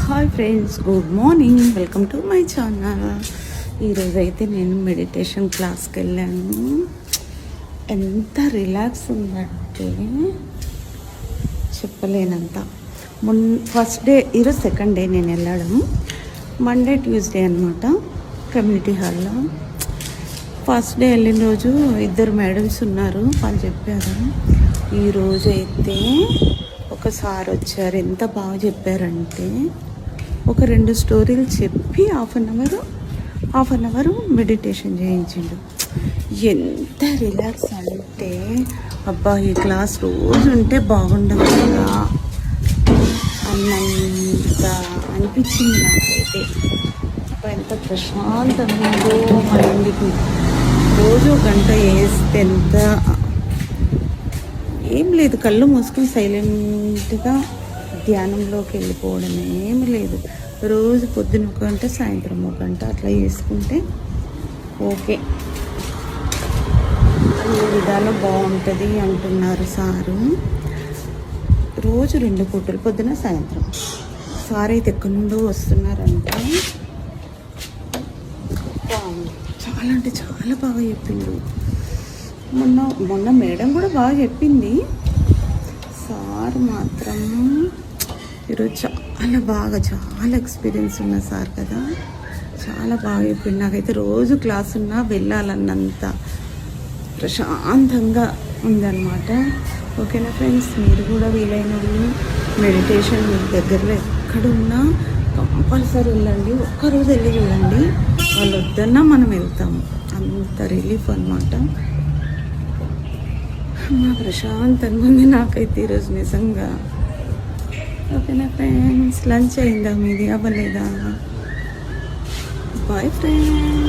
Hi friends, good morning. Welcome to my channel. ఈరోజైతే నేను meditation క్లాస్కి వెళ్ళాను. ఎంత రిలాక్స్ ఉందంటే చెప్పలేనంత. ఫస్ట్ డే, ఈరోజు సెకండ్ డే నేను వెళ్ళడం. మండే ట్యూస్డే అనమాట, కమ్యూనిటీ హాల్లో. ఫస్ట్ డే వెళ్ళిన రోజు ఇద్దరు మేడమ్స్ ఉన్నారు, వాళ్ళు చెప్పారు. ఈరోజు అయితే ఒక సార్ వచ్చారు. ఎంత బాగా చెప్పారంటే ఒక 2 స్టోరీలు చెప్పి హాఫ్ అన్ అవర్ మెడిటేషన్ చేయించిండు. ఎంత రిలాక్స్ అంటే అబ్బా, ఈ క్లాస్ రోజు ఉంటే బాగుండదు కదా అన్నంత అనిపించింది నాకైతే. అబ్బా, ఎంత ప్రశాంతంగా ఉందో మైండ్కి. రోజు 1 గంట వేస్తే ఎంత ఏం లేదు, కళ్ళు మూసుకొని సైలెంట్గా ధ్యానంలోకి వెళ్ళిపోవడం ఏమి లేదు. రోజు పొద్దున 1 గంట, సాయంత్రం 1 గంట అట్లా చేసుకుంటే ఓకే, అన్ని విధాలు బాగుంటుంది అంటున్నారు సారు. రోజు 2 పూటలు, పొద్దున సాయంత్రం. సార్ అయితే ఎక్కడి నుండో వస్తున్నారంటే చాలా అంటే చాలా బాగా చెప్పిండు. మొన్న మేడం కూడా బాగా చెప్పింది. సార్ మాత్రం ఈరోజు చాలా ఎక్స్పీరియన్స్ ఉన్న సార్ కదా, చాలా బాగా చెప్పింది. నాకైతే రోజు క్లాస్ ఉన్నా వెళ్ళాలన్నంత ప్రశాంతంగా ఉందన్నమాట. ఓకేనా ఫ్రెండ్స్, మీరు కూడా వీలైన మెడిటేషన్ మీ దగ్గరలో ఎక్కడున్నా కంపల్సరీ వెళ్ళండి. ఒక్కరోజు వెళ్ళి చూడండి, వాళ్ళు వద్దన్నా మనం వెళ్తాము. అంత రిలీఫ్ అనమాట. మా ప్రశాంతంగా ఉంది నాకైతే ఈరోజు నిజంగా. ఓకేనా ఫ్రెండ్స్, లంచ్ అయిందా మీది? అవ్వలేదా? Bye friends.